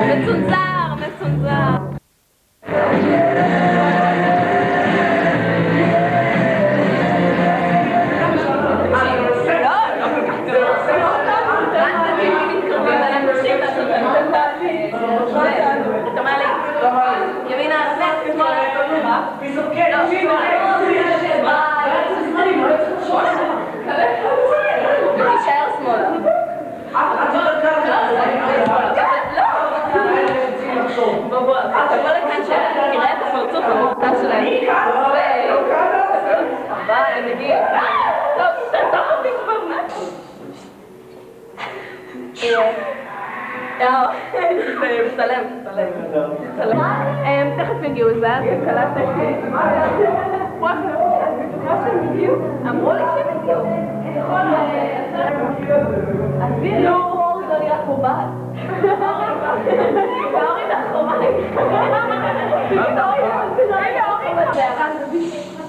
מצונזר, מצונזר. תבוא לכאן שתראה את הפרצוף המורתה שלהם. ביי, הם מגיעים. טוב, תתוך אותי כבר. מצלם, מצלם. תכף יגיעו, זה היה קלטת. אמרו לי שהם הגיעו. עזבי, לא אור זה לי החובה. ואורי זה החובה.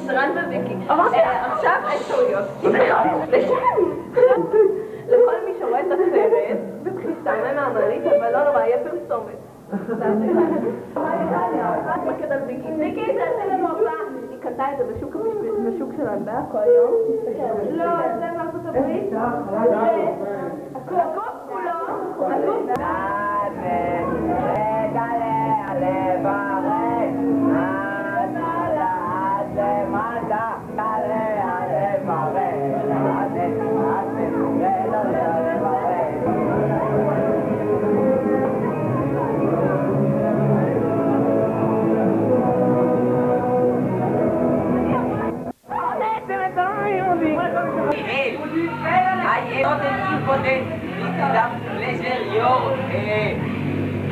זה רן וויקי. עכשיו אין טעויות. לכל מי שרואה את הסרט, בטח יסתעמם מהמעלית, אבל לא נורא, יהיה פרסומת. מקד על ויקי. ויקי, תעשה לנו הבא. היא קנתה את זה בשוק שלנו, כל יום. לא, זה בארצות הברית. הקוף כולו. הקוף.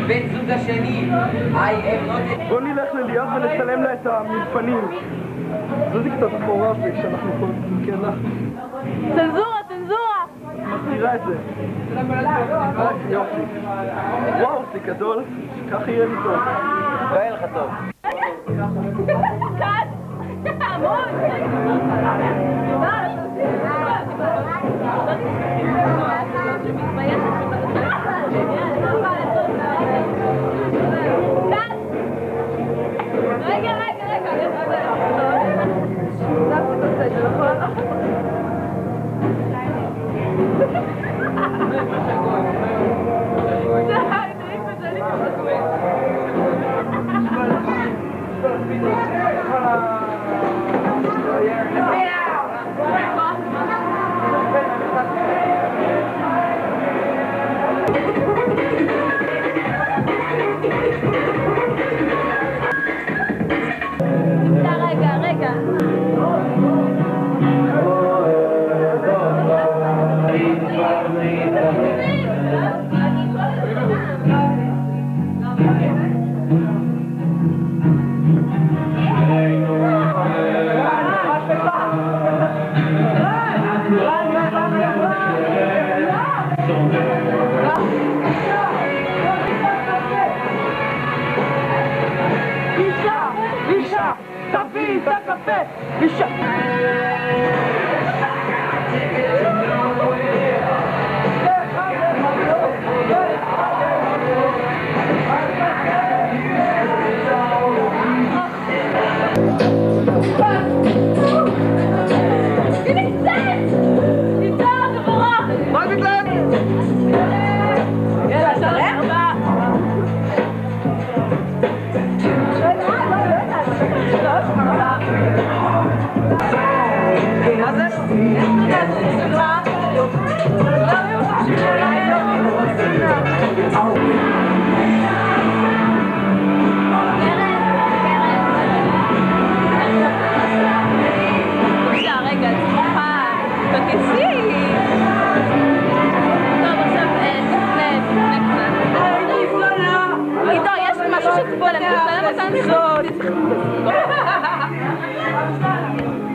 בן זוג השני, בוא נלך לליאב ונצלם לה את המלפנים. זה קצת חורפי כשאנחנו פה נקנה. צנזורה, צנזורה! מסתירה את זה. יופי. וואו, זה גדול. כך יהיה לי טוב. לא יהיה לך טוב. קאט! המון! רגע, אישה, תביא את הקפה, אישה.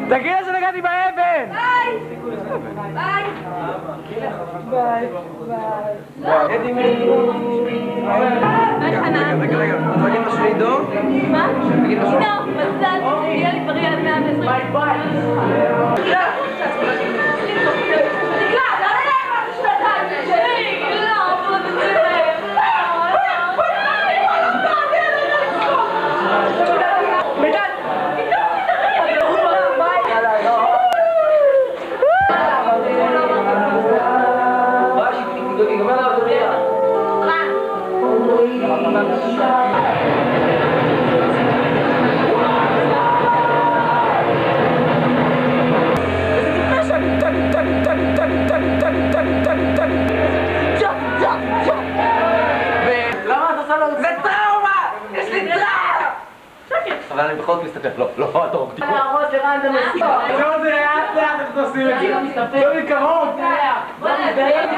תגיד לה שנגעתי באבן! ביי! ביי! ביי! ביי! חנן. רגע, אתה תגיד משהו עידו? מה? עידו, מזל, תהיה לי בריא על 120. ביי ביי. אבל אני בכל זאת מסתפק, לא, אתה רוקתי. להראות לרן את המסיבה. עכשיו זה לאט לאט איך עושים את זה. לא מקרוב. בוא נדייק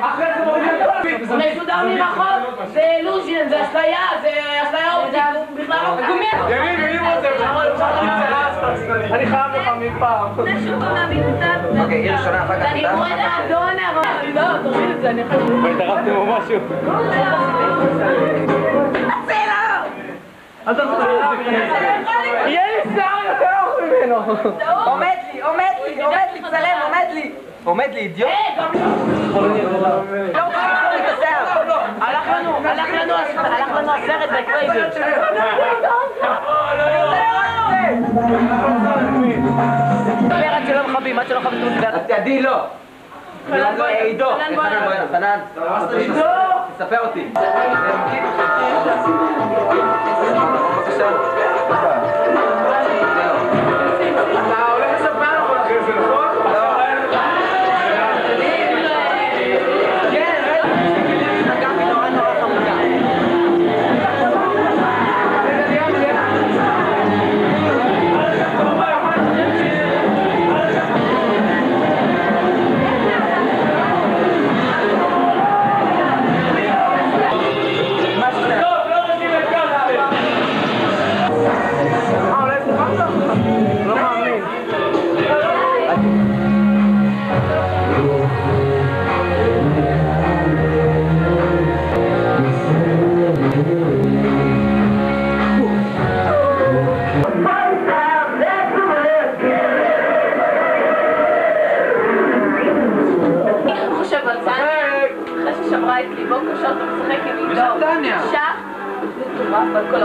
אחרי זה מורידים את כל מסודר מרחוק, זה אילוז'ן, זה אשליה, אופטית, בכלל לא גומי. יריב רוצה, אני חייב לך מפעם. זה שוב מאמין קצת. אוקיי, עיר ראשונה אחר כך. אני קוראת האדונה, לא, תוריד את זה, אני חייבת. והתערבתם או משהו. אל תעשו את זה. יהיה לי שיער יותר ארוך ממנו. עומד לי, צלם, עומד לי, אידיוט. הלך לנו הסרט בקרייזר. עד שלא מכבים, עדי לא. עידו, חנן, תספר אותי. אתה הולך לספר לך אחרי זה, נכון? אחרי ששברה את ליבו קושר, אתה משחק עם עידו. שח, מטורף על כל